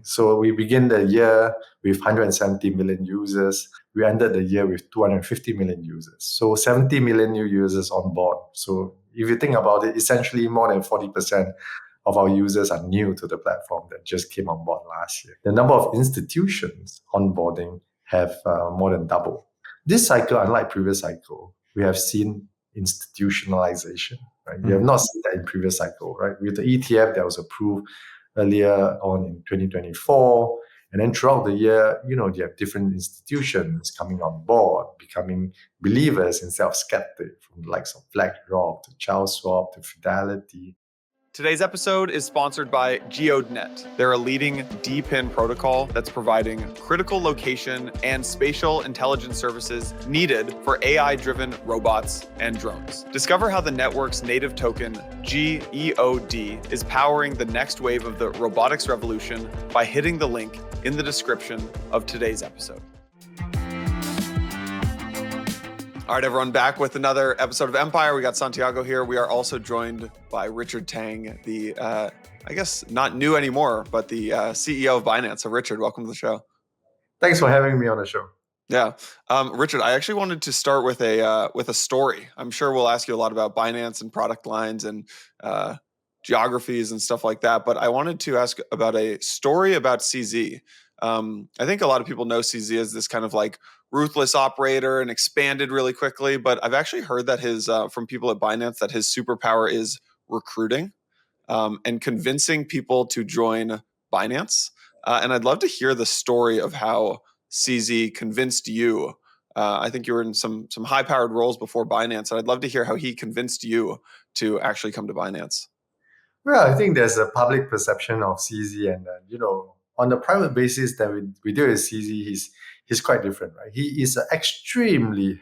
Right? So we begin the year with 170 million users. We ended the year with 250 million users. So 70 million new users on board. So if you think about it, essentially more than 40% of our users are new to the platform that just came on board last year. The number of institutions onboarding have more than doubled. This cycle, unlike previous cycle, we have seen institutionalization. Right? We have not seen that in previous cycle. Right? With the ETF that was approved earlier on in 2024, and then throughout the year, you have different institutions coming on board, becoming believers instead of skeptics, from the likes of BlackRock to CharlesSwap to Fidelity. Today's episode is sponsored by GEODNET. They're a leading DePIN protocol that's providing critical location and spatial intelligence services needed for AI-driven robots and drones. Discover how the network's native token, GEOD, is powering the next wave of the robotics revolution by hitting the link in the description of today's episode. All right, everyone, back with another episode of Empire. We got Santiago here. We are also joined by Richard Teng, the, I guess not new anymore, but the CEO of Binance. So Richard, welcome to the show. Thanks for having me on the show. Yeah. Richard, I actually wanted to start with a story. I'm sure we'll ask you a lot about Binance and product lines and geographies and stuff like that. But I wanted to ask about a story about CZ. I think a lot of people know CZ as this kind of like ruthless operator and expanded really quickly. But I've actually heard that from people at Binance that his superpower is recruiting and convincing people to join Binance. And I'd love to hear the story of how CZ convinced you. I think you were in some high-powered roles before Binance, and I'd love to hear how he convinced you to actually come to Binance. Well, I think there's a public perception of CZ, and on the private basis that we deal with CZ, he's quite different, right? He is an extremely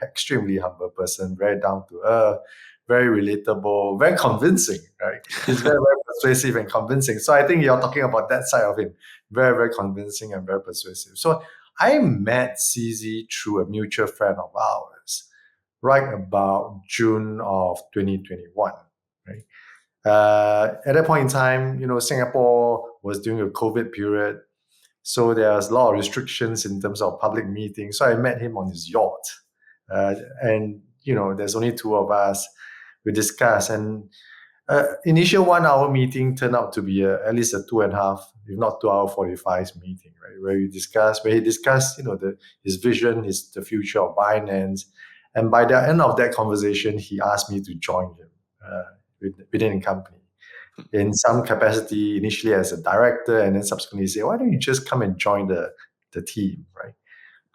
humble person, very down to earth, very relatable, very convincing, right? He's very, very persuasive and convincing. So I think you're talking about that side of him, very, very convincing and very persuasive. So I met CZ through a mutual friend of ours, right about June of 2021, right? At that point in time, Singapore was during a COVID period. So there's a lot of restrictions in terms of public meetings. So I met him on his yacht. And there's only two of us. We discussed. And initial 1 hour meeting turned out to be at least a 2.5, if not 2 hour 45 meeting, right? Where he discussed, his vision, the future of Binance. And by the end of that conversation, he asked me to join him within the company in some capacity, initially as a director, and then subsequently say, why don't you just come and join the team, right?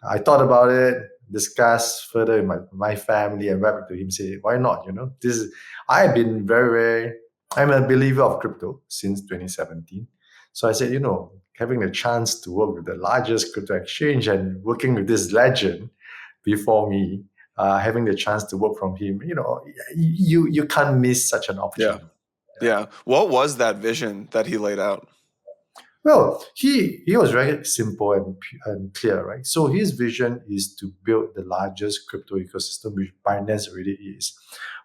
I thought about it, discussed further in my family, and went back to him, say, why not? I've been I'm a believer of crypto since 2017. So I said, having the chance to work with the largest crypto exchange and working with this legend before me, having the chance to work from him, you can't miss such an opportunity. Yeah. What was that vision that he laid out? Well, he was very simple and clear, right? So his vision is to build the largest crypto ecosystem, which Binance already is,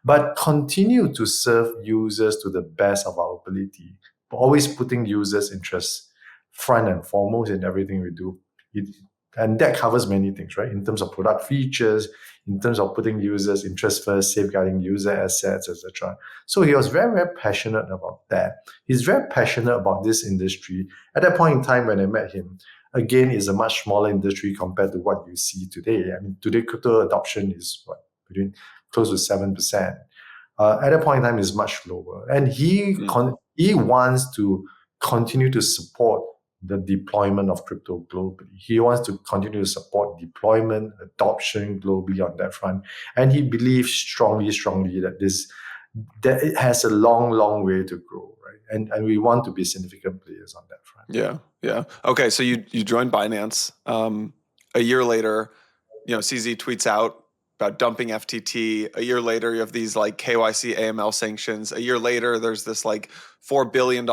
but continue to serve users to the best of our ability, always putting users' interests front and foremost in everything we do. And that covers many things, right? In terms of product features, in terms of putting users' interest first, safeguarding user assets, etc. So he was very, very passionate about that. He's very passionate about this industry. At that point in time when I met him, again, it's a much smaller industry compared to what you see today. I mean, today crypto adoption is between close to 7%. At that point in time, it's much lower. And he wants to continue to support the deployment of crypto globally. He wants to continue to support deployment, adoption globally on that front. And he believes strongly that it has a long way to grow, right? And we want to be significant players on that front. Yeah. Okay, so you joined Binance. A year later, CZ tweets out about dumping FTT. A year later, you have these like KYC AML sanctions. A year later, there's this like $4 billion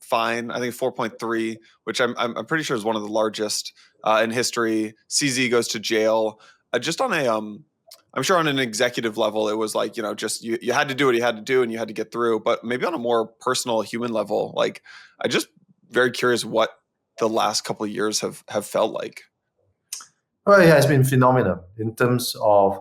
fine, I think 4.3, which I'm pretty sure is one of the largest in history. CZ goes to jail. Just on I'm sure on an executive level, it was like, just you had to do what you had to do and you had to get through. But maybe on a more personal human level, like I just very curious what the last couple of years have felt like? Well, it has been phenomenal in terms of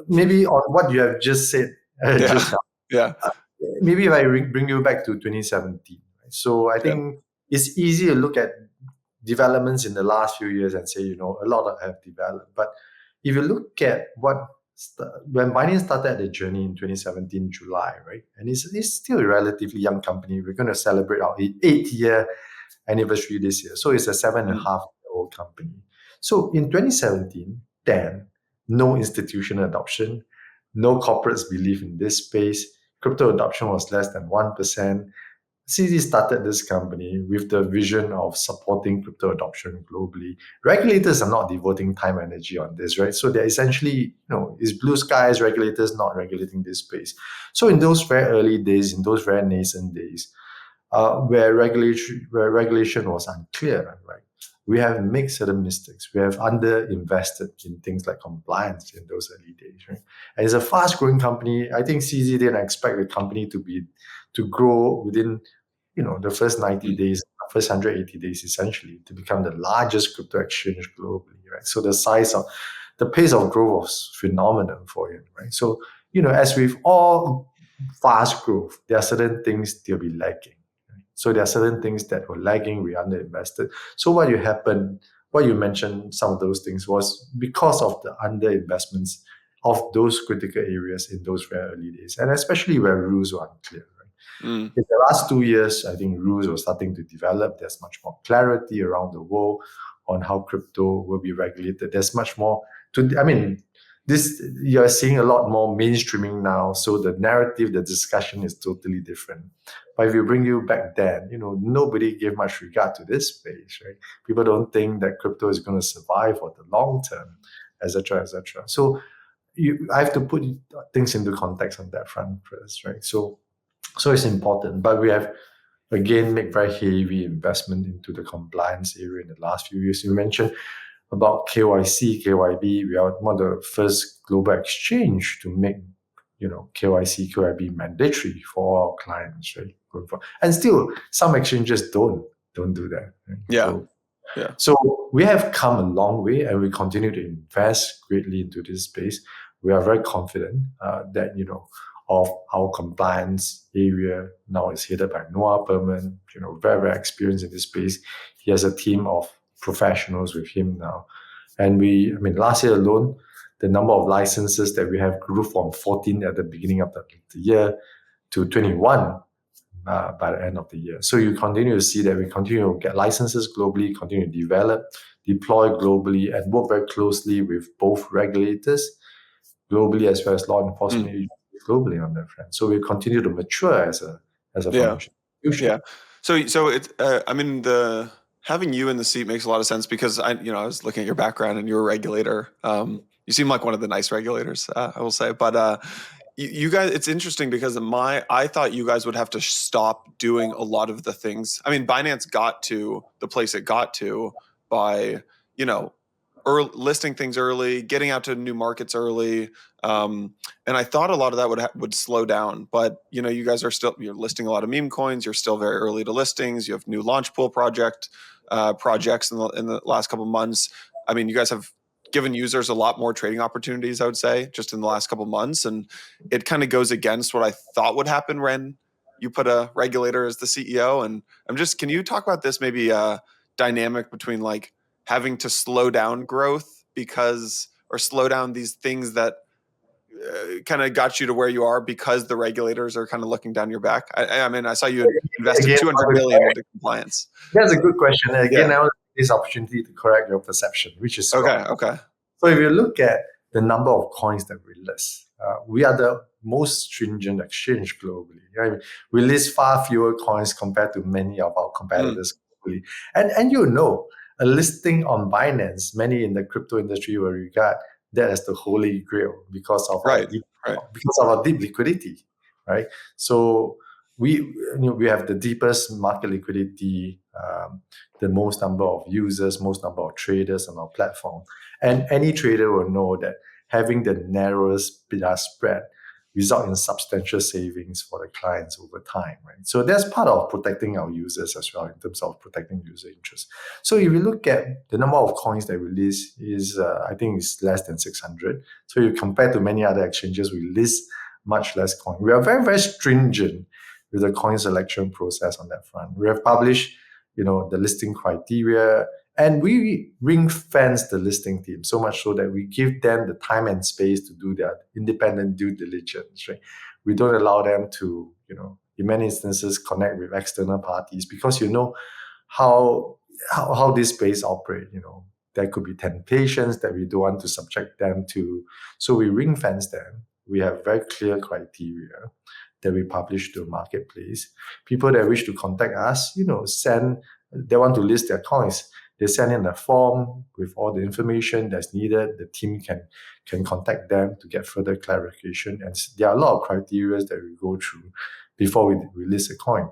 maybe on what you have just said just Yeah, now. yeah, Maybe if I bring you back to 2017. Right? So I yeah. think it's easy to look at developments in the last few years and say, a lot have developed. But if you look at when Binance started the journey in 2017 July, right, and it's still a relatively young company. We're going to celebrate our 8th-year anniversary this year. So it's a 7.5-year-old company. So in 2017, then no institutional adoption, no corporates believe in this space. Crypto adoption was less than 1%. CZ started this company with the vision of supporting crypto adoption globally. Regulators are not devoting time and energy on this, right? So they're essentially, it's blue skies, regulators not regulating this space. So in those very early days, in those very nascent days, where regulation was unclear, right? We have made certain mistakes. We have underinvested in things like compliance in those early days, right? And it's a fast-growing company. I think CZ didn't expect the company to grow within, the first 90 days, first 180 days, essentially, to become the largest crypto exchange globally, right? So the pace of growth was phenomenal for it, right? So, as with all fast growth, there are certain things they'll be lacking. So there are certain things that were lagging, we underinvested. So what you mentioned, some of those things was because of the underinvestments of those critical areas in those very early days, and especially where rules were unclear. Right? Mm. In the last 2 years, I think rules were starting to develop. There's much more clarity around the world on how crypto will be regulated. There's much more this you're seeing a lot more mainstreaming now. So the narrative, the discussion is totally different. But if you bring you back then, nobody gave much regard to this space, right? People don't think that crypto is going to survive for the long term, etc., etc. So I have to put things into context on that front first, right? So it's important, but we have again make very heavy investment into the compliance area in the last few years. You mentioned about KYC, KYB. We are one of the first global exchange to make KYC, KYB mandatory for our clients, right? And still, some exchanges don't do that. Right? Yeah. Yeah. So we have come a long way, and we continue to invest greatly into this space. We are very confident that of our compliance area now is headed by Noah Berman, very, very experienced in this space. He has a team of professionals with him now. And last year alone, the number of licenses that we have grew from 14 at the beginning of the year to 21 by the end of the year. So you continue to see that we continue to get licenses globally, continue to develop, deploy globally, and work very closely with both regulators globally as well as law enforcement agencies globally on that front. So we continue to mature as a financial institution. Yeah. So it's the having you in the seat makes a lot of sense because I was looking at your background and you're a regulator. You seem like one of the nice regulators, I will say. But you guys, it's interesting because I thought you guys would have to stop doing a lot of the things. I mean, Binance got to the place it got to by listing things early, getting out to new markets early, and I thought a lot of that would slow down. But you guys are you're listing a lot of meme coins. You're still very early to listings. You have new launch pool projects in the last couple of months. I mean, you guys have given users a lot more trading opportunities, I would say, just in the last couple of months, and it kind of goes against what I thought would happen when you put a regulator as the CEO. And can you talk about this maybe dynamic between like having to slow down growth or slow down these things that kind of got you to where you are because the regulators are kind of looking down your back? I saw you invested $200 million into compliance. That's a good question. Again, I want this opportunity to correct your perception, which is wrong. Okay. So if you look at the number of coins that we list, we are the most stringent exchange globally. Right? We list far fewer coins compared to many of our competitors globally. And a listing on Binance, many in the crypto industry will regard that as the holy grail because of our deep liquidity, right? So we have the deepest market liquidity, the most number of users, most number of traders on our platform, and any trader will know that having the narrowest bid-ask spread result in substantial savings for the clients over time, right? So that's part of protecting our users as well in terms of protecting user interest. So if you look at the number of coins that we list is, I think it's less than 600. So you compare to many other exchanges, we list much less coin. We are very, very stringent with the coin selection process on that front. We have published, the listing criteria, and we ring fence the listing team so much so that we give them the time and space to do their independent due diligence, right? We don't allow them to, in many instances, connect with external parties because how this space operate. There could be temptations that we don't want to subject them to. So we ring fence them. We have very clear criteria that we publish to the marketplace. People that wish to contact us, they want to list their coins. They send in a form with all the information that's needed. The team can contact them to get further clarification. And there are a lot of criteria that we go through before we list a coin.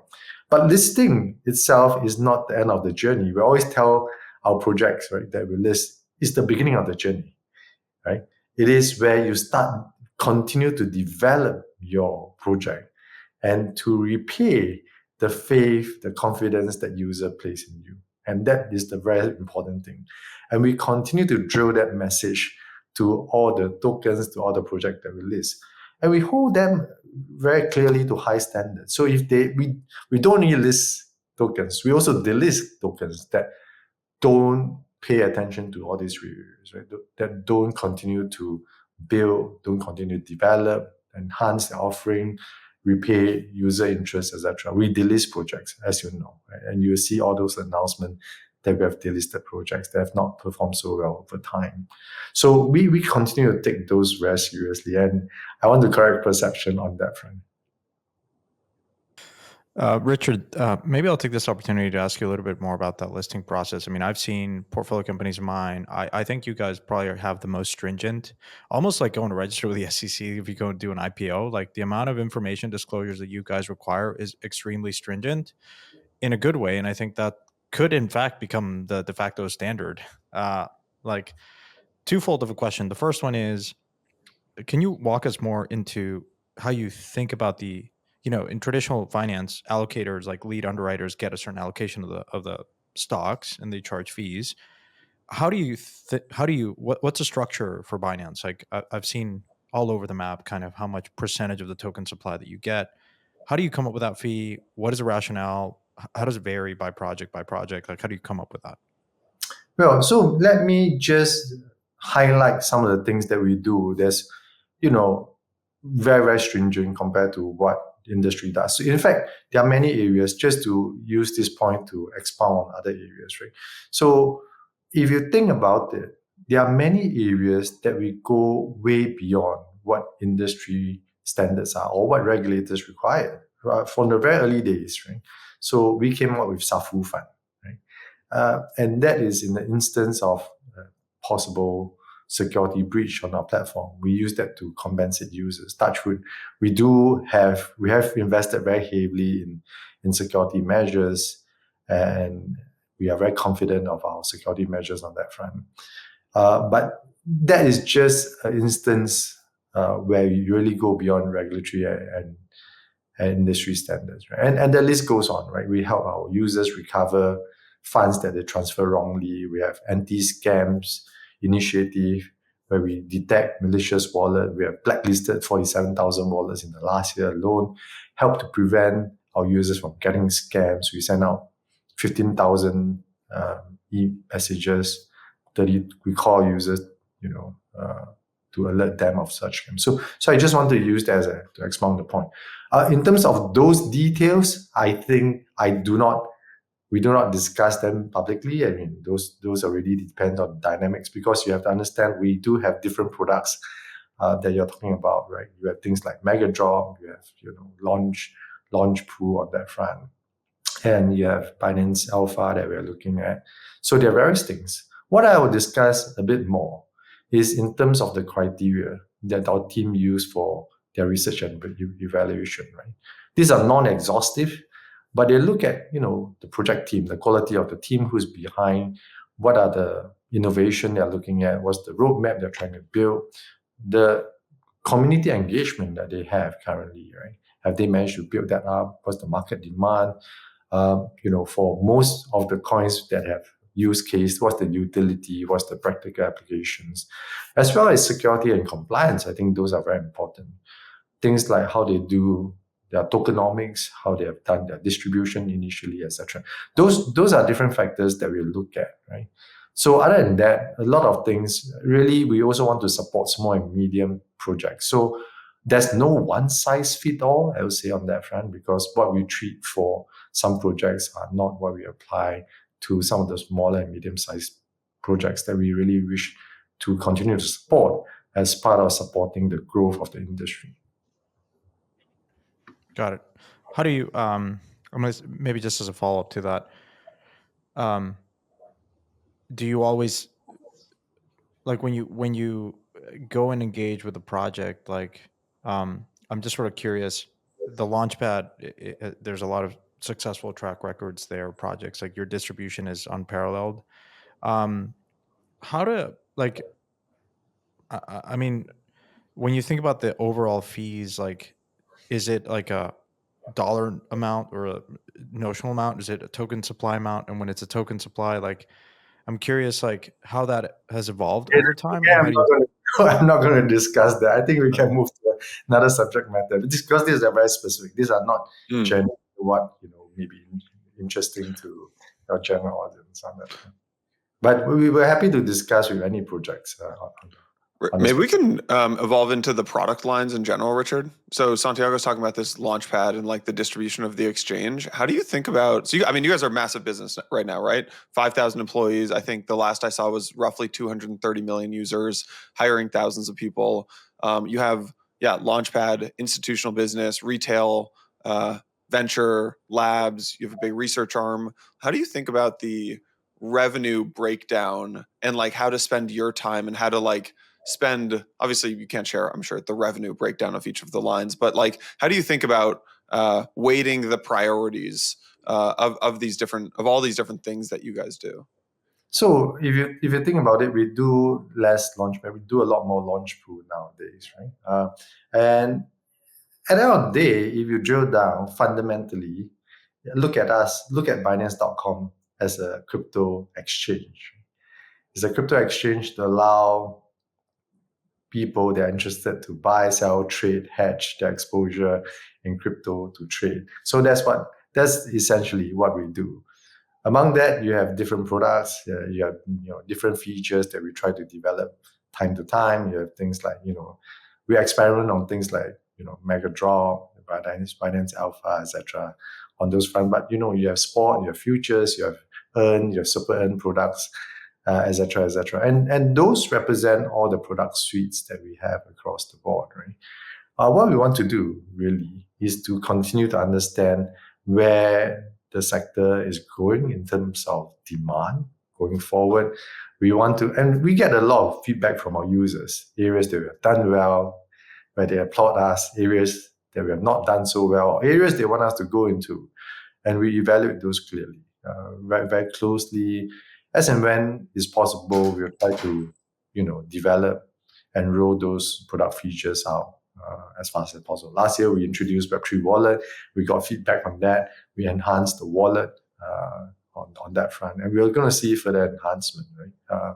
But listing itself is not the end of the journey. We always tell our projects, right, that we list is the beginning of the journey, right? It is where you continue to develop your project and to repay the faith, the confidence that user place in you. And that is the very important thing. And we continue to drill that message to all the tokens, to all the projects that we list. And we hold them very clearly to high standards. So if we don't only list tokens, we also delist tokens that don't pay attention to all these reviews, right? That don't continue to build, don't continue to develop, enhance the offering, repay user interest, etc. We delist projects, as you know, right? And you see all those announcements that we have delisted projects that have not performed so well over time. So we continue to take those very seriously, and I want to correct perception on that front. Richard, maybe I'll take this opportunity to ask you a little bit more about that listing process. I mean, I've seen portfolio companies of mine. I think you guys probably have the most stringent, almost like going to register with the SEC if you go and do an IPO. Like the amount of information disclosures that you guys require is extremely stringent in a good way. And I think that could, in fact, become the de facto standard. Like twofold of a question. The first one is, can you walk us more into how you think about in traditional finance, allocators like lead underwriters get a certain allocation of the stocks and they charge fees. What's the structure for Binance? Like I've seen all over the map kind of how much percentage of the token supply that you get. How do you come up with that fee? What is the rationale? How does it vary by project? Like how do you come up with that? Well, so let me just highlight some of the things that we do. There's, very, very stringent compared to what the industry does. So in fact, there are many areas, just to use this point to expound on other areas, right? So if you think about it, there are many areas that we go way beyond what industry standards are or what regulators require from the very early days, right? So we came up with SAFU Fund, right? And that is in the instance of possible security breach on our platform. We use that to compensate users. Touchwood, we have invested very heavily in security measures, and we are very confident of our security measures on that front. But that is just an instance where you really go beyond regulatory and industry standards, right? And the list goes on, right? We help our users recover funds that they transfer wrongly. We have anti-scams initiative where we detect malicious wallet. We have blacklisted 47,000 wallets in the last year alone, help to prevent our users from getting scams. We send out 15,000 e-messages, we call users, to alert them of such scams. So I just want to use that to expound the point. In terms of those details, I think we do not discuss them publicly. I mean, those already depend on dynamics, because you have to understand we do have different products that you're talking about, right? You have things like Mega Drop, you have launch pool on that front, and you have Binance Alpha that we're looking at. So there are various things. What I will discuss a bit more is in terms of the criteria that our team use for their research and evaluation, right? These are non-exhaustive, but they look at, the project team, the quality of the team who's behind, what are the innovation they're looking at, what's the roadmap they're trying to build, the community engagement that they have currently, right? Have they managed to build that up? What's the market demand? For most of the coins that have use case, what's the utility, what's the practical applications, as well as security and compliance. I think those are very important. Things like how they do their tokenomics, how they have done their distribution initially, etc. Those are different factors that we look at, right? So other than that, a lot of things, really, we also want to support small and medium projects. So there's no one size fit all, I would say, on that front, because what we treat for some projects are not what we apply to some of the smaller and medium-sized projects that we really wish to continue to support as part of supporting the growth of the industry. Got it. How do you, maybe just as a follow-up to that, do you always, like when you go and engage with a project, like, I'm just sort of curious, the Launchpad, there's a lot of successful track records there, projects, like your distribution is unparalleled. How to, like, I mean, when you think about the overall fees, like, is it like a dollar amount or a notional amount? Is it a token supply amount? And when it's a token supply, like, I'm curious, like, how that has evolved over time. Yeah, And how do you? I'm not going to discuss that. I think we can move to another subject matter because these are very specific. These are not general what maybe interesting to our general audience on that. But we were happy to discuss with any projects. Maybe we can evolve into the product lines in general, Richard. So Santiago's talking about this Launchpad and like the distribution of the exchange. How do you think about, you guys are a massive business right now, right? 5,000 employees. I think the last I saw was roughly 230 million users, hiring thousands of people. You have, Launchpad, institutional business, retail, venture, labs. You have a big research arm. How do you think about the revenue breakdown and like how to spend your time and how to like spend, obviously you can't share, I'm sure, the revenue breakdown of each of the lines, but like how do you think about weighting the priorities of all these different things that you guys do? So if you think about it, we do less Launchpad, we do a lot more Launchpool nowadays, right? And at the end of the day, if you drill down fundamentally, look at Binance.com as a crypto exchange. It's a crypto exchange to allow people that are interested to buy, sell, trade, hedge their exposure in crypto to trade. So that's essentially what we do. Among that, you have different products. You have different features that we try to develop time to time. You have things like we experiment on things like Mega Drop, Binance Alpha, etc. on those fronts. But you have spot, you have futures, you have earn, you have super earn products, etc., etc. And those represent all the product suites that we have across the board, right? What we want to do really is to continue to understand where the sector is going in terms of demand going forward. We want to, and we get a lot of feedback from our users, areas that we have done well, where they applaud us, areas that we have not done so well, areas they want us to go into, and we evaluate those clearly, very, very closely. As and when is possible, we'll try to, develop and roll those product features out as fast as possible. Last year, we introduced Web3 Wallet. We got feedback on that. We enhanced the wallet on that front, and we're going to see further enhancement, right?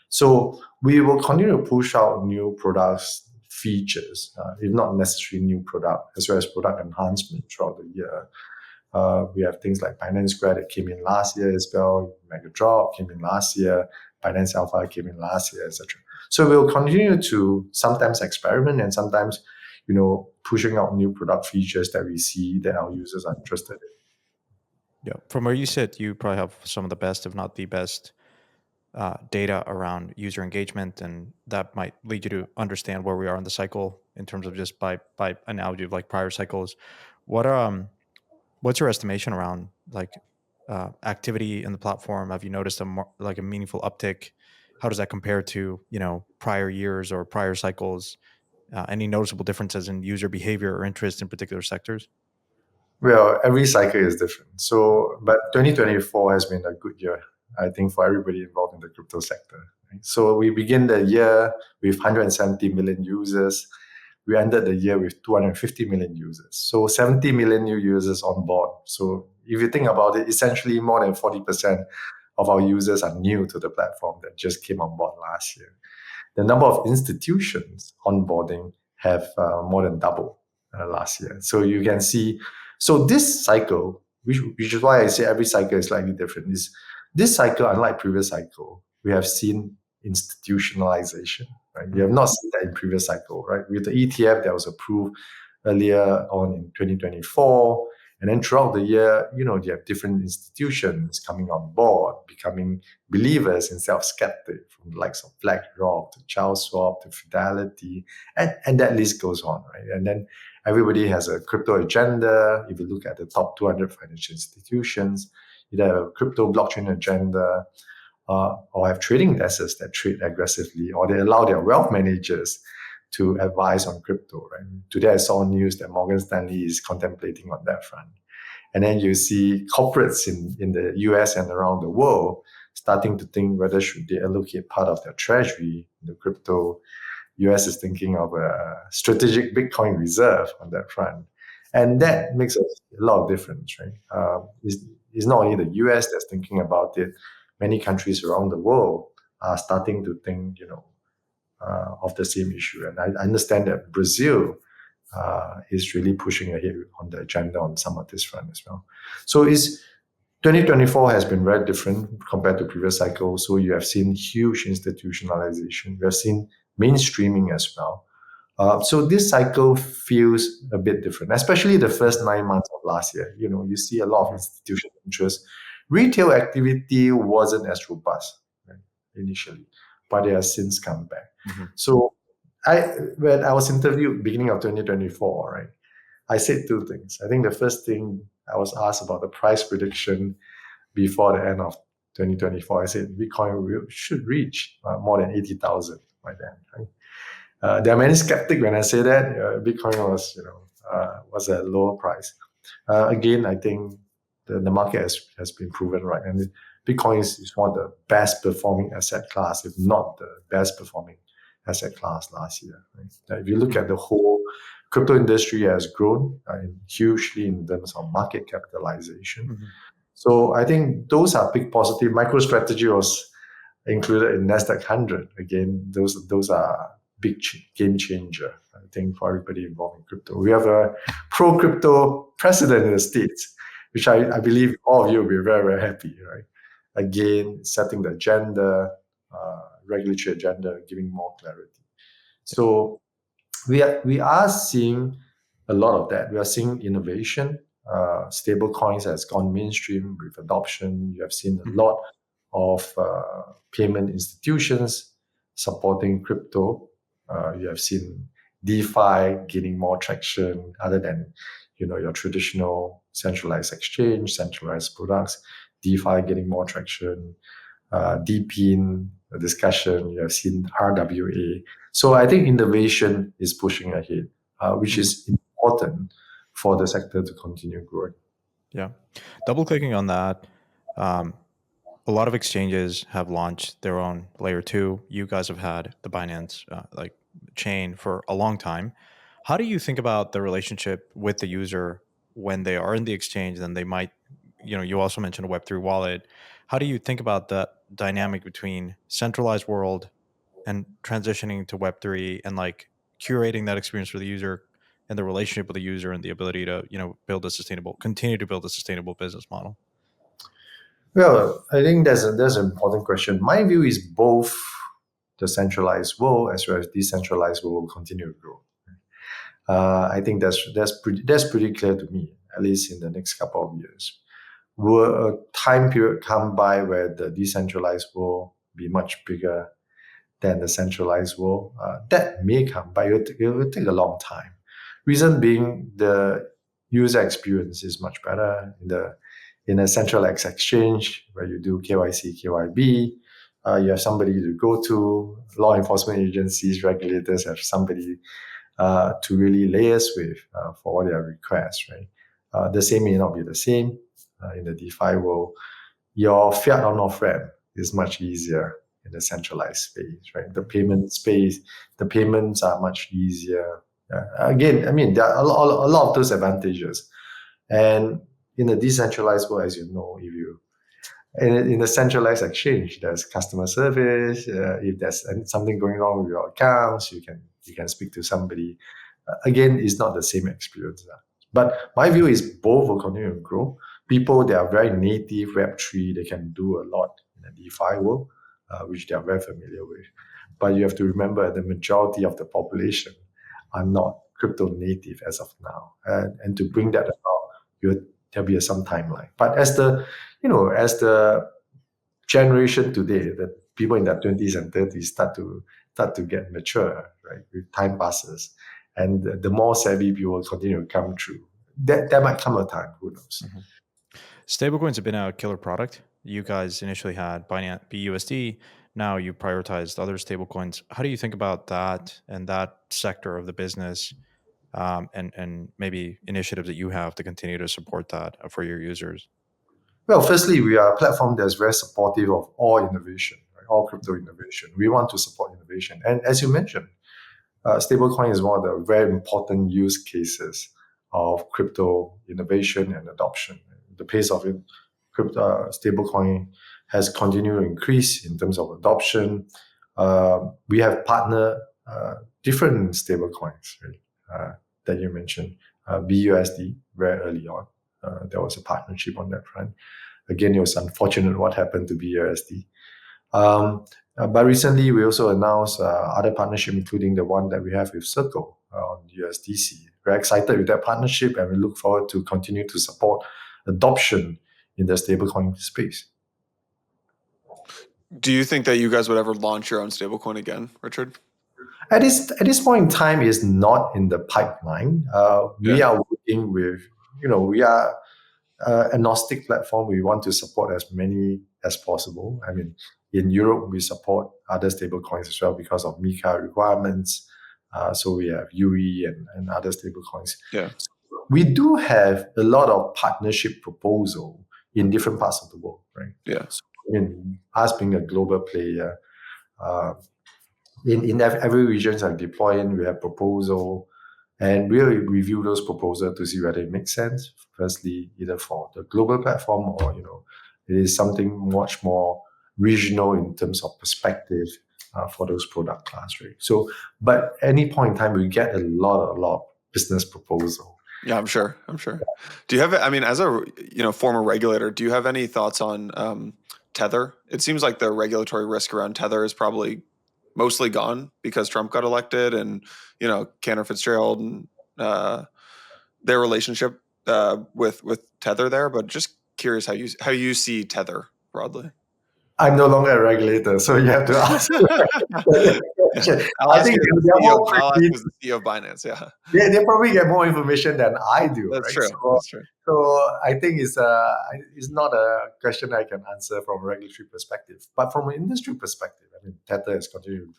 So we will continue to push out new products, features, if not necessarily new product, as well as product enhancement throughout the year. We have things like Binance Square that came in last year as well. Mega Drop came in last year. Binance Alpha came in last year, etc. So we'll continue to sometimes experiment and sometimes, pushing out new product features that we see that our users are interested in. Yeah, from where you sit, you probably have some of the best, if not the best, data around user engagement, and that might lead you to understand where we are in the cycle in terms of just by analogy of like prior cycles. What's your estimation around like activity in the platform? Have you noticed a meaningful uptick? How does that compare to prior years or prior cycles? Any noticeable differences in user behavior or interest in particular sectors? Well, every cycle is different. So, but 2024 has been a good year, I think, for everybody involved in the crypto sector. Right? So we begin the year with 170 million users. we ended the year with 250 million users. So 70 million new users on board. So if you think about it, essentially more than 40% of our users are new to the platform that just came on board last year. The number of institutions onboarding have more than doubled last year. So you can see, so this cycle, which is why I say every cycle is slightly different, is this cycle, unlike previous cycle, we have seen institutionalization. Right? We have not seen that in previous cycle, right? With the ETF that was approved earlier on in 2024, and then throughout the year, you have different institutions coming on board, becoming believers instead of skeptics, from the likes of BlackRock to Charles Schwab to Fidelity, and that list goes on, right? And then everybody has a crypto agenda. If you look at the top 200 financial institutions, either have a crypto blockchain agenda, or have trading desks that trade aggressively, or they allow their wealth managers to advise on crypto. Right? Today I saw news that Morgan Stanley is contemplating on that front. And then you see corporates in the US and around the world starting to think whether should they allocate part of their treasury in the crypto. US is thinking of a strategic Bitcoin reserve on that front. And that makes a lot of difference, right? It's not only the US that's thinking about it. Many countries around the world are starting to think, of the same issue. And I understand that Brazil is really pushing ahead on the agenda on some of this front as well. So 2024 has been very different compared to previous cycles. So you have seen huge institutionalization. You have seen mainstreaming as well. So this cycle feels a bit different, especially the first 9 months of last year. You see a lot of institutional interest. Retail activity wasn't as robust, right, initially, but it has since come back. Mm-hmm. So when I was interviewed beginning of 2024, right, I said two things. I think the first thing, I was asked about the price prediction before the end of 2024. I said Bitcoin should reach more than 80,000 by then. Right? There are many skeptics when I say that Bitcoin was at a lower price. Again, I think the market has been proven right, and Bitcoin is one of the best performing asset class, if not the best performing asset class last year. Right? If you look at the whole crypto industry, has grown hugely in terms of market capitalization. Mm-hmm. So I think those are big positive. MicroStrategy was included in Nasdaq 100. Again, those are big game changer, I think, for everybody involved in crypto. We have a pro-crypto president in the States, which I believe all of you will be very, very happy, right? Again, setting the agenda, regulatory agenda, giving more clarity. So we are seeing a lot of that. We are seeing innovation. Stable coins has gone mainstream with adoption. You have seen a lot of payment institutions supporting crypto. You have seen DeFi gaining more traction other than your traditional centralized exchange, centralized products. DeFi getting more traction. DePIN discussion. You have seen RWA. So I think innovation is pushing ahead, which is important for the sector to continue growing. Yeah. Double clicking on that, a lot of exchanges have launched their own layer 2. You guys have had the Binance chain for a long time. How do you think about the relationship with the user when they are in the exchange? Then they might, you also mentioned a Web3 wallet. How do you think about the dynamic between centralized world and transitioning to Web3 and curating that experience for the user and the relationship with the user and the ability to, continue to build a sustainable business model? Well, I think that's an important question. My view is both the centralized world as well as decentralized world will continue to grow. I think that's pretty clear to me, at least in the next couple of years. Will a time period come by where the decentralized world be much bigger than the centralized world? That may come, but it will take a long time. Reason being, the user experience is much better in a centralized exchange where you do KYC, KYB. You have somebody to go to. Law enforcement agencies, regulators have somebody to really liaise with for all their requests. Right? The same may not be the same in the DeFi world. Your fiat on off ramp is much easier in the centralized space. Right? The payment space, the payments are much easier Again, I mean, there are a lot of those advantages. And in the decentralized world, as you know, if you in a centralized exchange, there's customer service. If there's something going wrong with your accounts, you can speak to somebody. Again, it's not the same experience. But my view is both will continue to grow. People that are very native Web3, they can do a lot in the DeFi world, which they are very familiar with. But you have to remember the majority of the population are not crypto native as of now. And to bring that about, there'll be some timeline. But as the generation today, the people in their 20s and 30s start to get mature, right? With time passes, and the more savvy people will continue to come through. There might come a time, who knows? Mm-hmm. Stablecoins have been a killer product. You guys initially had Binance BUSD. Now you prioritized other stablecoins. How do you think about that and that sector of the business, and maybe initiatives that you have to continue to support that for your users? Well, firstly, we are a platform that's very supportive of all innovation, right? All crypto innovation. We want to support innovation. And as you mentioned, stablecoin is one of the very important use cases of crypto innovation and adoption. The pace of crypto stablecoin has continued to increase in terms of adoption. We have partnered different stablecoins, right, that you mentioned. BUSD very early on. There was a partnership on that front. Again, it was unfortunate what happened to BUSD. But recently, we also announced other partnership, including the one that we have with Circle on USDC. We're excited with that partnership, and we look forward to continue to support adoption in the stablecoin space. Do you think that you guys would ever launch your own stablecoin again, Richard? At this point in time, it's not in the pipeline. We are working with, we are agnostic platform. We want to support as many as possible. I mean, in Europe, we support other stablecoins as well because of MiCA requirements. So we have UE and other stablecoins. Yeah. So we do have a lot of partnership proposal in different parts of the world, right? Yeah. So, I mean, us being a global player, in every region I deploy in, we have proposal, and we'll review those proposals to see whether it makes sense. Firstly, either for the global platform or it is something much more regional in terms of perspective for those product class, right? So, but any point in time, we get a lot of business proposal. Yeah, I'm sure. Do you have? I mean, as a former regulator, do you have any thoughts on Tether? It seems like the regulatory risk around Tether is probably mostly gone because Trump got elected, and Cantor Fitzgerald and their relationship with Tether there. But just curious how you see Tether broadly. I'm no longer a regulator, so you have to ask. I'll ask you as the CEO of Binance. Yeah, they probably get more information than I do. That's right? true. That's true. So I think it's not a question I can answer from a regulatory perspective, but from an industry perspective, I mean, Tether has continued to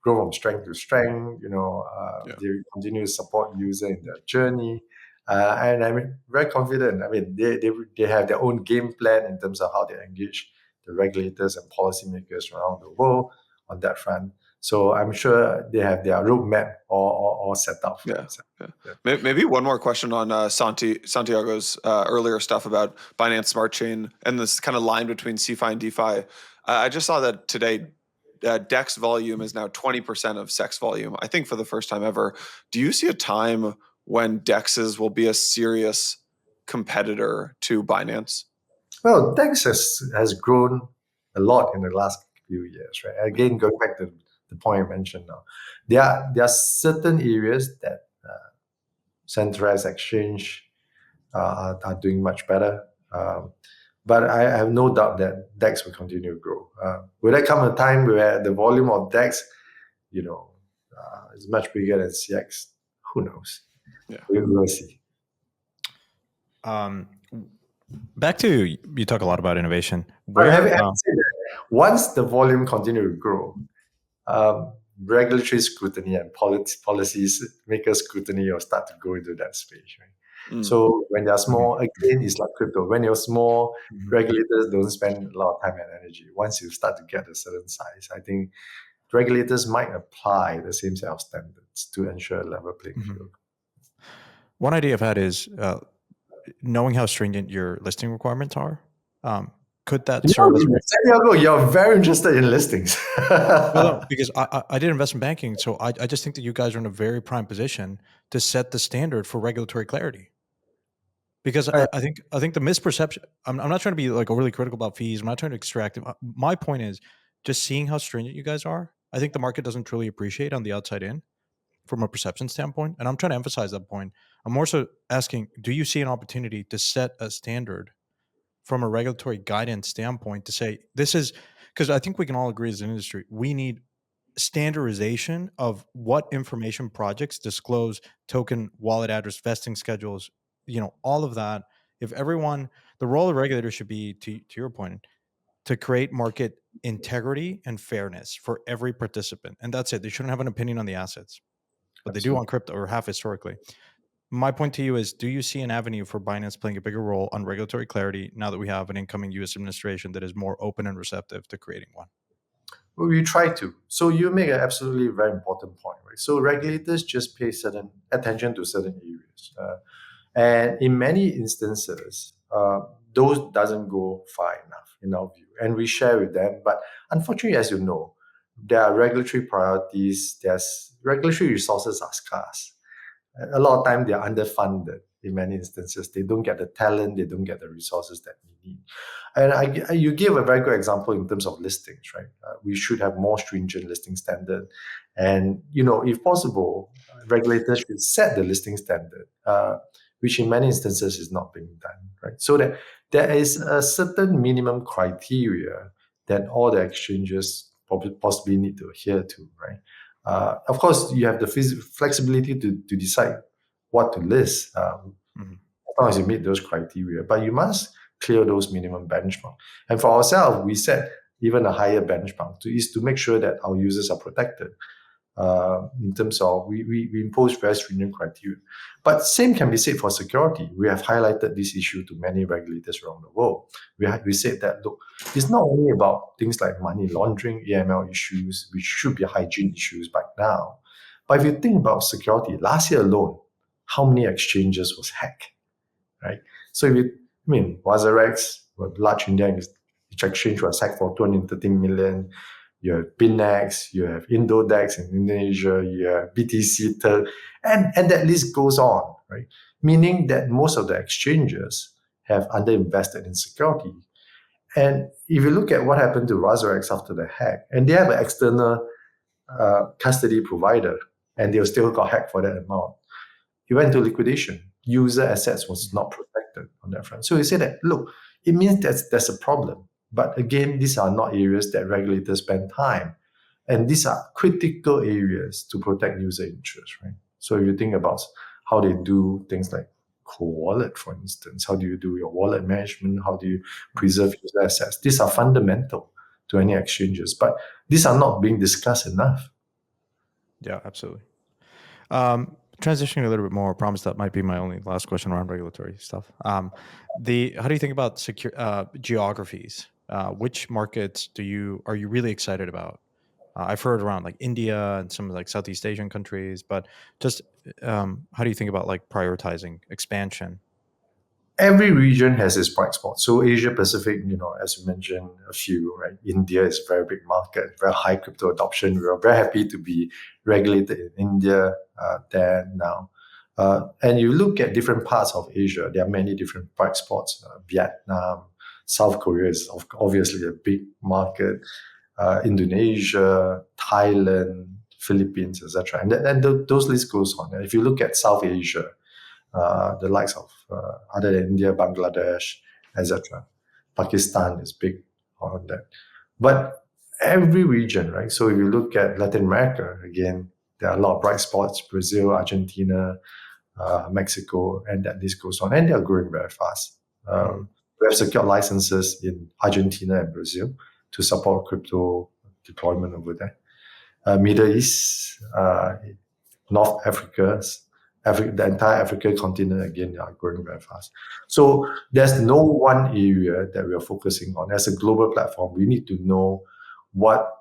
grow from strength to strength. They continue to support user in their journey, and I'm very confident. I mean, they have their own game plan in terms of how they engage the regulators and policymakers around the world on that front. So I'm sure they have their roadmap all set up. Yeah. Maybe one more question on Santiago's earlier stuff about Binance Smart Chain and this kind of line between CeFi and DeFi. I just saw that today. DEX volume is now 20% of SEX volume, I think for the first time ever. Do you see a time when DEXs will be a serious competitor to Binance? Well, DEX has grown a lot in the last few years, right? Again, going back to the point I mentioned now, there are certain areas that centralized exchange are doing much better. But I have no doubt that DEX will continue to grow. Will there come a time where the volume of DEX, is much bigger than CX? Who knows? Yeah, we will see. Back to, you talk a lot about innovation. Once the volume continue to grow, regulatory scrutiny and policies maker scrutiny will start to go into that space, right? So when they're small, again, it's like crypto. When you're small, regulators don't spend a lot of time and energy. Once you start to get a certain size, I think regulators might apply the same set of standards to ensure a level playing field. One idea I've had is knowing how stringent your listing requirements are. Could that serve as Santiago, you're very interested in listings. no, because I did investment banking, so I just think that you guys are in a very prime position to set the standard for regulatory clarity. Because I think the misperception. I'm not trying to be like overly critical about fees. I'm not trying to extract them. My point is just seeing how stringent you guys are. I think the market doesn't truly appreciate on the outside in from a perception standpoint, and I'm trying to emphasize that point. I'm more so asking, do you see an opportunity to set a standard from a regulatory guidance standpoint to say this is, because I think we can all agree as an industry, we need standardization of what information projects disclose, token, wallet address, vesting schedules, all of that. If everyone, the role of regulators should be, to your point, to create market integrity and fairness for every participant. And that's it. They shouldn't have an opinion on the assets, but they do on crypto, or have historically. My point to you is, do you see an avenue for Binance playing a bigger role on regulatory clarity now that we have an incoming US administration that is more open and receptive to creating one? Well, we try to. So you make an absolutely very important point, right? So regulators just pay certain attention to certain areas. And in many instances, those doesn't go far enough in our view. And we share with them. But unfortunately, as you know, there are regulatory priorities, there's regulatory resources are scarce. A lot of time they're underfunded in many instances. They don't get the talent, they don't get the resources that we need. And you give a very good example in terms of listings, right? We should have more stringent listing standard. And, if possible, regulators should set the listing standard, which in many instances is not being done, right? So that there is a certain minimum criteria that all the exchanges possibly need to adhere to, right? Of course, you have the flexibility to decide what to list, as long as you meet those criteria. But you must clear those minimum benchmarks. And for ourselves, we set even a higher benchmark to make sure that our users are protected. In terms of we impose very stringent criteria. But same can be said for security. We have highlighted this issue to many regulators around the world. We said that, look, it's not only about things like money laundering, AML issues, which should be hygiene issues by now. But if you think about security, last year alone, how many exchanges was hacked, right? So WazirX, a large Indian exchange, was hacked for 213 million. You have Binance, you have Indodex in Indonesia, you have BTC, and that list goes on, right? Meaning that most of the exchanges have underinvested in security. And if you look at what happened to WazirX after the hack, and they have an external custody provider, and they still got hacked for that amount. It went to liquidation. User assets was not protected on that front. So you say that, look, it means there's a problem. But again, these are not areas that regulators spend time. And these are critical areas to protect user interests, right? So if you think about how they do things like co-wallet, for instance, how do you do your wallet management? How do you preserve user assets? These are fundamental to any exchanges, but these are not being discussed enough. Yeah, absolutely. Transitioning a little bit more, I promise that might be my only last question around regulatory stuff. How do you think about geographies? Which markets are you really excited about? I've heard around like India and some like Southeast Asian countries, but just how do you think about like prioritizing expansion? Every region has its bright spots. So Asia Pacific, as you mentioned, a few, right? India is a very big market, very high crypto adoption. We are very happy to be regulated in India there now. And you look at different parts of Asia, there are many different bright spots. Vietnam, South Korea is obviously a big market. Indonesia, Thailand, Philippines, etc. And those lists goes on. And if you look at South Asia, the likes of other than India, Bangladesh, etc. Pakistan is big on that. But every region, right? So if you look at Latin America, again, there are a lot of bright spots, Brazil, Argentina, Mexico, and that list goes on. And they are growing very fast. We have secured licenses in Argentina and Brazil to support crypto deployment over there. Middle East, North Africa, the entire African continent, again, are growing very fast. So there's no one area that we are focusing on. As a global platform, we need to know what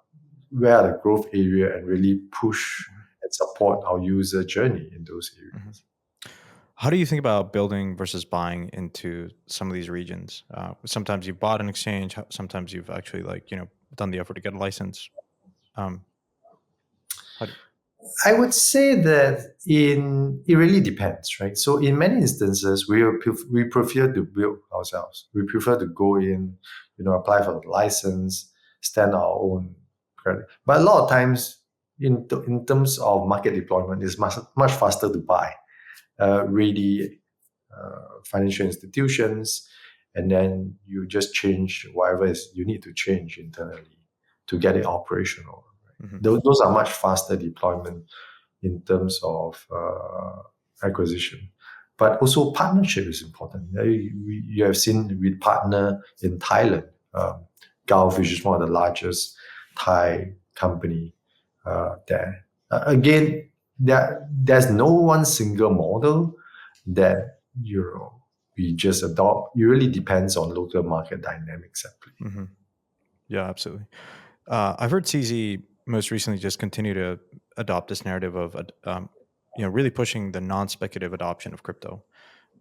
where are the growth area and really push and support our user journey in those areas. How do you think about building versus buying into some of these regions? Sometimes you've bought an exchange. Sometimes you've actually done the effort to get a license. Um, how do, I would say that it really depends, right? So in many instances, we prefer to build ourselves. We prefer to go in, apply for the license, stand our own credit. But a lot of times, in terms of market deployment, it's much faster to buy ready financial institutions, and then you just change whatever you need to change internally to get it operational. Those are much faster deployment in terms of acquisition. But also partnership is important. You have seen we partner in Thailand, Gulf, which is one of the largest Thai company there. Again, there's no one single model that we just adopt. It really depends on local market dynamics at play. Yeah, absolutely. I've heard CZ most recently just continue to adopt this narrative of really pushing the non-speculative adoption of crypto.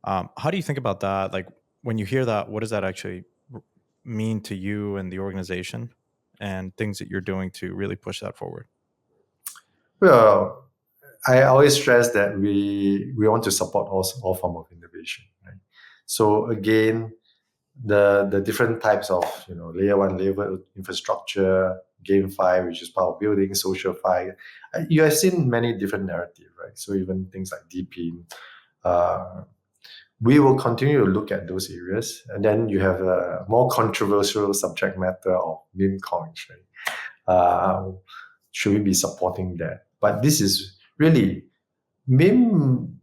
How do you think about that? Like, when you hear that, what does that actually mean to you and the organization, and things that you're doing to really push that forward? Well, I always stress that we want to support all form of innovation, right? So again, the different types of layer 1, layer 2 infrastructure, GameFi, which is part of building, SocialFi. You have seen many different narratives, right? So even things like DePIN, we will continue to look at those areas. And then you have a more controversial subject matter of meme coins, right? Should we be supporting that? But this is really, meme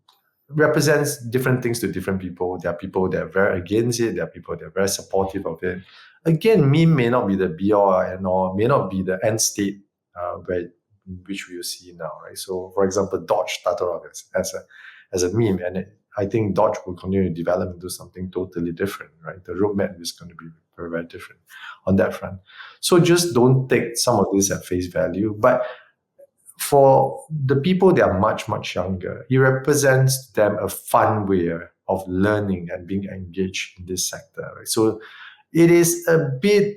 represents different things to different people. There are people that are very against it. There are people that are very supportive of it. Again, meme may not be the be-all and all, may not be the end state which we will see now, right? So, for example, Dodge started off as a meme, and I think Dodge will continue to develop into something totally different, right? The roadmap is going to be very, very different on that front. So just don't take some of this at face value. But for the people that are much, much younger, it represents them a fun way of learning and being engaged in this sector, right? So it is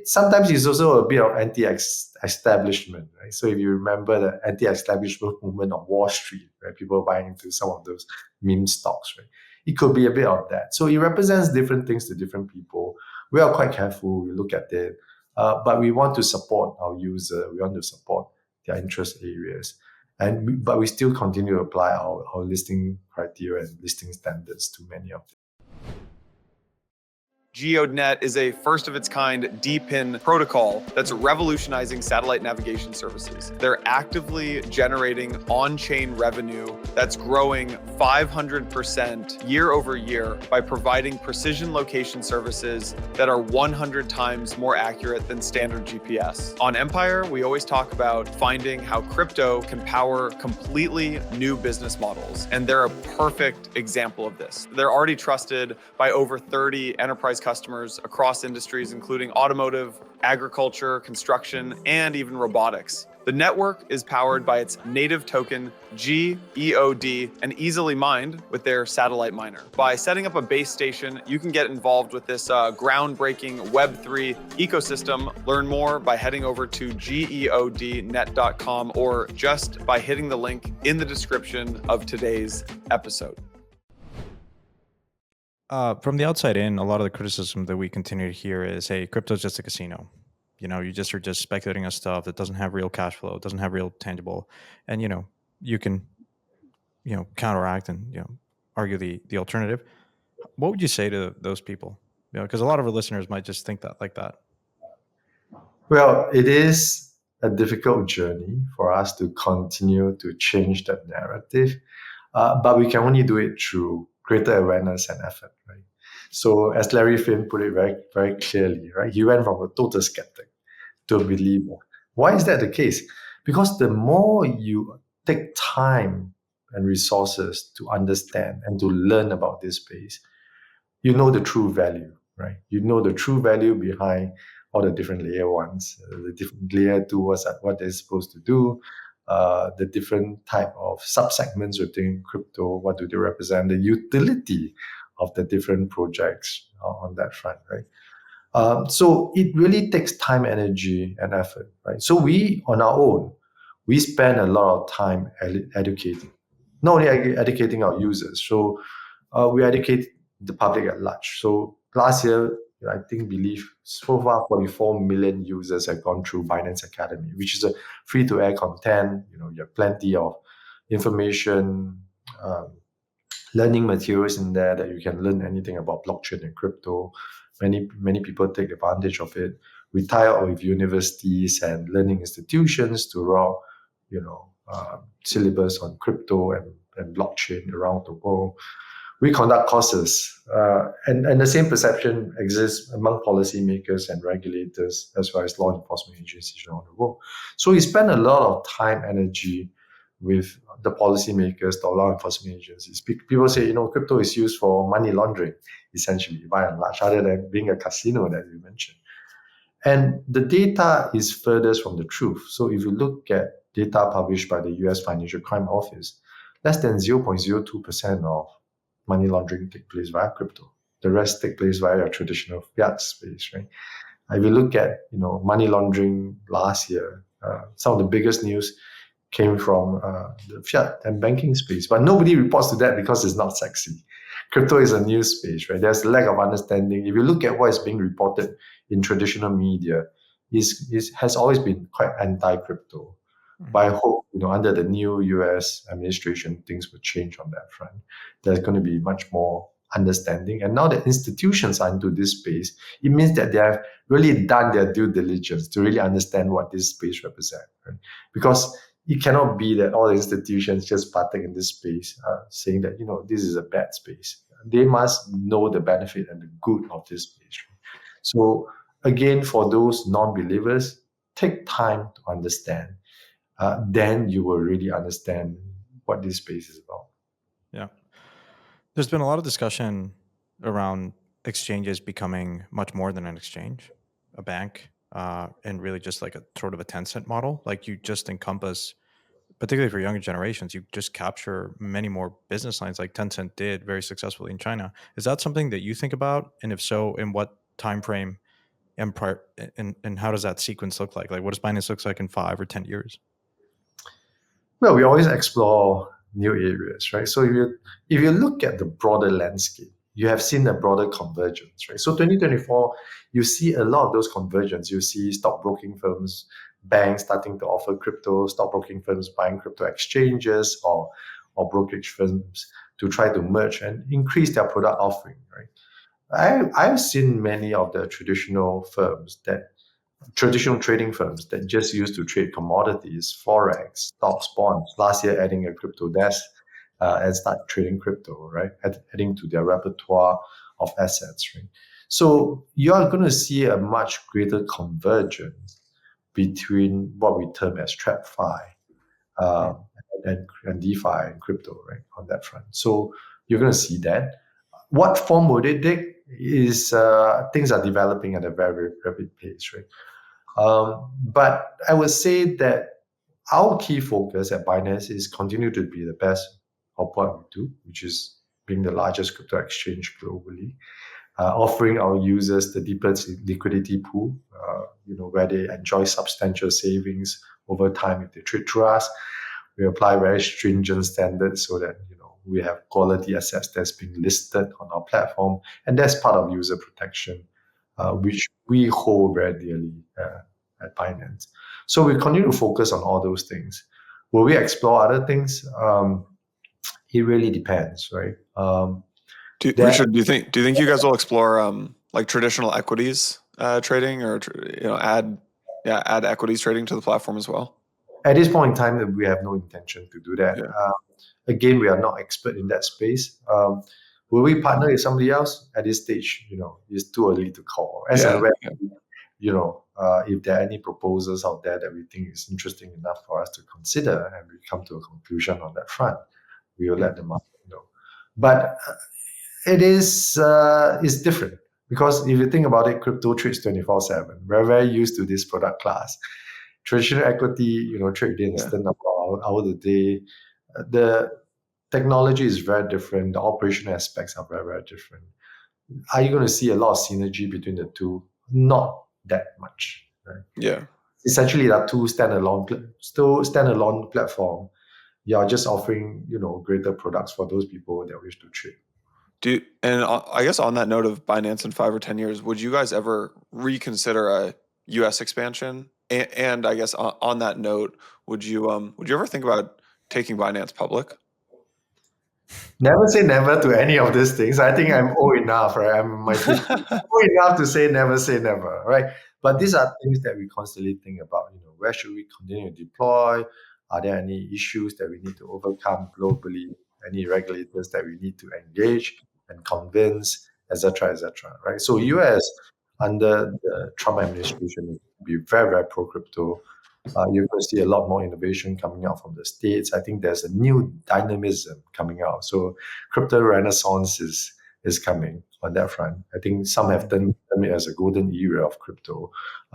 sometimes it's also a bit of anti-establishment, right? So if you remember the anti-establishment movement on Wall Street, right? People buying into some of those meme stocks, right? It could be a bit of that. So it represents different things to different people. We are quite careful. We look at it. But we want to support our user. We want to support their interest areas. But we still continue to apply our listing criteria and listing standards to many of them. GeoDNet is a first-of-its-kind DePIN protocol that's revolutionizing satellite navigation services. They're actively generating on-chain revenue that's growing 500% year over year by providing precision location services that are 100 times more accurate than standard GPS. On Empire, we always talk about finding how crypto can power completely new business models, and they're a perfect example of this. They're already trusted by over 30 enterprise customers across industries, including automotive, agriculture, construction, and even robotics. The network is powered by its native token, GEOD, and easily mined with their satellite miner. By setting up a base station, you can get involved with this groundbreaking Web3 ecosystem. Learn more by heading over to geodnet.com or just by hitting the link in the description of today's episode. From the outside in, a lot of the criticism that we continue to hear is, hey, crypto is just a casino. You are just speculating on stuff that doesn't have real cash flow, doesn't have real tangible. And, you can, counteract and, argue the alternative. What would you say to those people? Because a lot of our listeners might just think that like that. Well, it is a difficult journey for us to continue to change that narrative. But we can only do it through greater awareness and effort, right? So as Larry Finn put it very, very clearly, right? He went from a total skeptic to a believer. Why is that the case? Because the more you take time and resources to understand and to learn about this space, you know the true value, right? You know the true value behind all the different layer ones, the different layer two, what they're supposed to do, the different type of sub-segments within crypto, what do they represent, the utility of the different projects on that front, right? So it really takes time, energy, and effort, right? So we, on our own, we spend a lot of time educating, not only educating our users. So we educate the public at large. So last year, I believe so far 44 million users have gone through Binance Academy, which is a free-to-air content. You have plenty of information, learning materials in there that you can learn anything about blockchain and crypto. Many people take advantage of it. We tie up with universities and learning institutions to roll, syllabus on crypto and blockchain around the world. We conduct courses, and the same perception exists among policymakers and regulators, as well as law enforcement agencies around the world. So we spend a lot of time, energy with the policymakers, the law enforcement agencies. People say, crypto is used for money laundering, essentially, by and large, other than being a casino that you mentioned. And the data is furthest from the truth. So if you look at data published by the US Financial Crime Office, less than 0.02% of money laundering take place via crypto. The rest take place via a traditional fiat space, right? If you look at money laundering last year, some of the biggest news came from the fiat and banking space, but nobody reports to that because it's not sexy. Crypto is a new space, right? There's a lack of understanding. If you look at what is being reported in traditional media, it has always been quite anti-crypto. But I hope, under the new US administration, things will change on that front. There's going to be much more understanding. And now that institutions are into this space, it means that they have really done their due diligence to really understand what this space represents. Right? Because it cannot be that all the institutions just partake in this space, saying that, this is a bad space. They must know the benefit and the good of this space. Right? So again, for those non-believers, take time to understand. Then you will really understand what this space is about. Yeah. There's been a lot of discussion around exchanges becoming much more than an exchange, a bank, and really just like a sort of a Tencent model. Like you just encompass, particularly for younger generations, you just capture many more business lines like Tencent did very successfully in China. Is that something that you think about? And if so, in what time frame and how does that sequence look like? Like what does Binance look like in 5 or 10 years? Well, we always explore new areas, right? So if you look at the broader landscape, you have seen a broader convergence, right? So 2024, you see a lot of those convergence. You see stockbroking firms, banks starting to offer crypto, stockbroking firms buying crypto exchanges or brokerage firms to try to merge and increase their product offering, right? I've seen many of the traditional trading firms that just used to trade commodities, forex, stocks, bonds. Last year, adding a crypto desk and start trading crypto, right? Adding to their repertoire of assets, right? So you are going to see a much greater convergence between what we term as TradFi and DeFi and crypto, right? On that front. So you're going to see that. What form would it take? Is things are developing at a very rapid pace, right? But I would say that our key focus at Binance is continue to be the best of what we do, which is being the largest crypto exchange globally, offering our users the deepest liquidity pool, where they enjoy substantial savings over time if they trade through us. We apply very stringent standards so that we have quality assets that's being listed on our platform, and that's part of user protection, which we hold very dearly at Binance. So we continue to focus on all those things. Will we explore other things? It really depends, right? Richard, do you think you guys will explore like traditional equities trading or add equities trading to the platform as well? At this point in time, we have no intention to do that. Yeah. Again, we are not expert in that space. Will we partner with somebody else? At this stage, it's too early to call. If there are any proposals out there that we think is interesting enough for us to consider and we come to a conclusion on that front, we will let the market know. But it is it's different. Because if you think about it, crypto trades 24/7. We're very used to this product class. Traditional equity, trade instant hour the day. The technology is very different. The operational aspects are very, very different. Are you going to see a lot of synergy between the two? Not that much. Right? Yeah. Essentially, that two standalone platform. You are just offering, greater products for those people that wish to trade. And I guess on that note of Binance in 5 or 10 years, would you guys ever reconsider a U.S. expansion? And I guess on that note, would you ever think about taking Binance public? Never say never to any of these things. I think I'm old enough, right? I'm in my 50s, old enough to say never, right? But these are things that we constantly think about. Where should we continue to deploy? Are there any issues that we need to overcome globally? Any regulators that we need to engage and convince, etc., right? So US under the Trump administration will be very, very pro crypto. You're going to see a lot more innovation coming out from the States. I think there's a new dynamism coming out. So crypto renaissance is coming on that front. I think some have termed it as a golden era of crypto.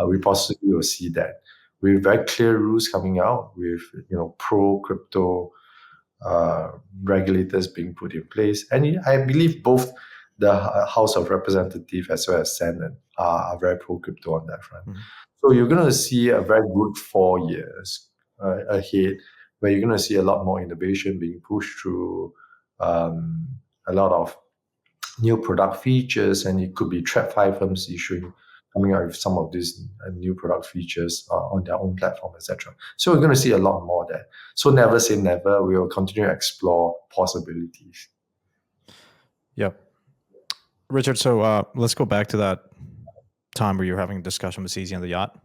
We possibly will see that with very clear rules coming out, with pro crypto regulators being put in place. And I believe both the House of Representatives as well as Senate are very pro crypto on that front. So you're going to see a very good 4 years ahead, where you're going to see a lot more innovation being pushed through, a lot of new product features, and it could be TradFi firms coming out with some of these new product features on their own platform, etc. So we're going to see a lot more there. So never say never. We will continue to explore possibilities. Yep. Richard, so let's go back to that time where you were having a discussion with CZ on the yacht.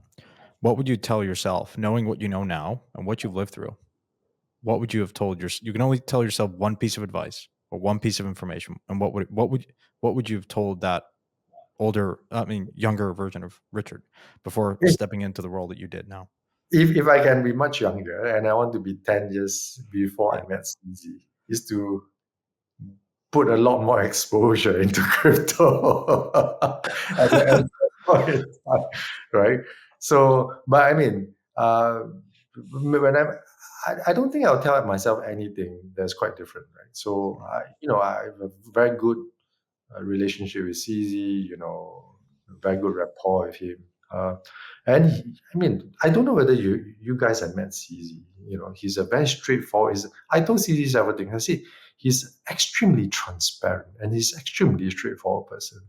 What would you tell yourself, knowing what you know now and what you've lived through? What would you have told yourself? You can only tell yourself one piece of advice or one piece of information, and what would you have told that younger version of Richard before stepping into the role that you did now? If I can be much younger and I want to be 10 years before I met CZ, is to put a lot more exposure into crypto at the point in time, right? So, but I mean, when I don't think I'll tell myself anything that's quite different, right? So, I have a very good relationship with CZ, very good rapport with him. And I don't know whether you guys have met CZ. He's a very straightforward. I told CZ several things. I see he's extremely transparent and he's extremely straightforward person.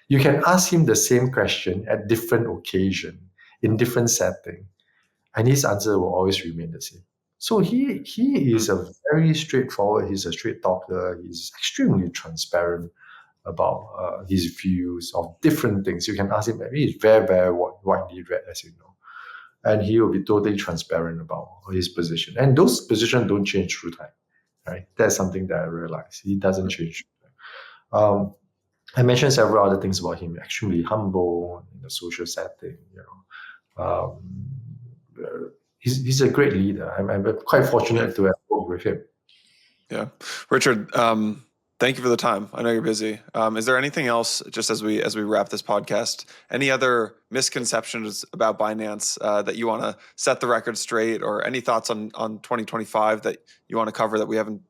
You can ask him the same question at different occasion, in different setting, and his answer will always remain the same. So he is a very straightforward. He's a straight talker. He's extremely transparent about his views of different things. You can ask him. He's very, very widely read, as you know, and he will be totally transparent about his position. And those positions don't change through time, right? That's something that I realized. He doesn't change. I mentioned several other things about him. Extremely humble in the social setting. He's a great leader. I'm quite fortunate to have worked with him. Yeah, Richard. Thank you for the time. I know you're busy. Is there anything else, just as we wrap this podcast, any other misconceptions about Binance that you want to set the record straight, or any thoughts on 2025 that you want to cover that we haven't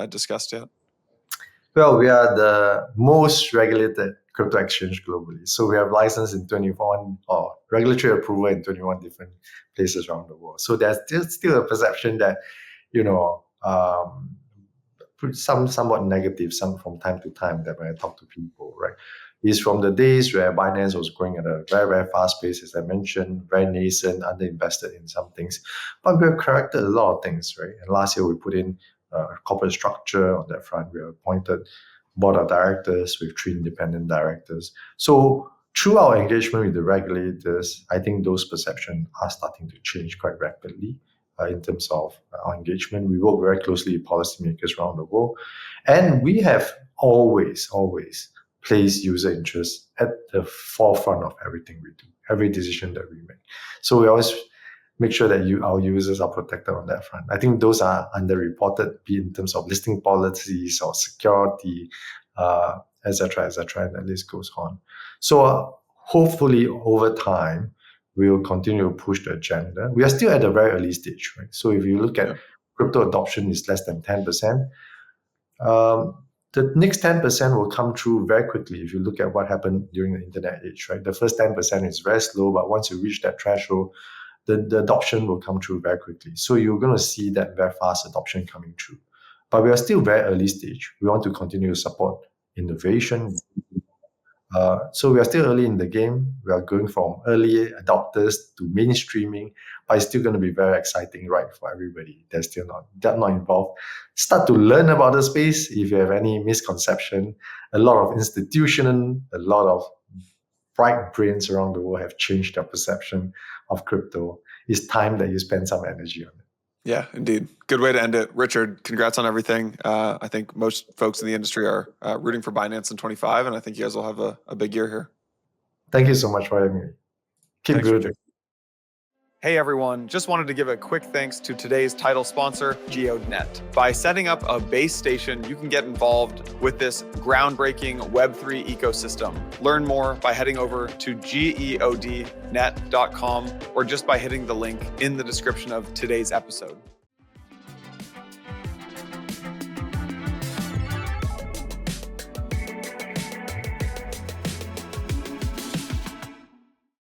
discussed yet? Well, we are the most regulated crypto exchange globally. So we have license in 21 or regulatory approval in 21 different places around the world. So there's still a perception that, somewhat negative, some from time to time, that when I talk to people, right, is from the days where Binance was growing at a very, very fast pace, as I mentioned, very nascent, underinvested in some things. But we have corrected a lot of things, right? And last year we put in corporate structure on that front. We appointed board of directors with 3 independent directors. So through our engagement with the regulators, I think those perceptions are starting to change quite rapidly. In terms of our engagement, we work very closely with policymakers around the world, and we have always placed user interest at the forefront of everything we do, every decision that we make. So we always make sure that our users are protected on that front. I think those are underreported, be it in terms of listing policies or security, etc., and the list goes on. So hopefully over time, we will continue to push the agenda. We are still at a very early stage, right? So if you look at crypto adoption is less than 10%. The next 10% will come through very quickly if you look at what happened during the internet age, right? The first 10% is very slow, but once you reach that threshold, the adoption will come through very quickly. So you're going to see that very fast adoption coming through. But we are still very early stage. We want to continue to support innovation. So we are still early in the game. We are going from early adopters to mainstreaming, but it's still going to be very exciting, right, for everybody that's still not involved. Start to learn about the space. If you have any misconception, a lot of institutions, a lot of bright brains around the world have changed their perception of crypto. It's time that you spend some energy on it. Yeah, indeed. Good way to end it. Richard, congrats on everything. I think most folks in the industry are rooting for Binance in 25, and I think you guys will have a big year here. Thank you so much for having me. Keep building. Hey everyone, just wanted to give a quick thanks to today's title sponsor, GEODNET. By setting up a base station, you can get involved with this groundbreaking Web3 ecosystem. Learn more by heading over to GEODNet.com or just by hitting the link in the description of today's episode.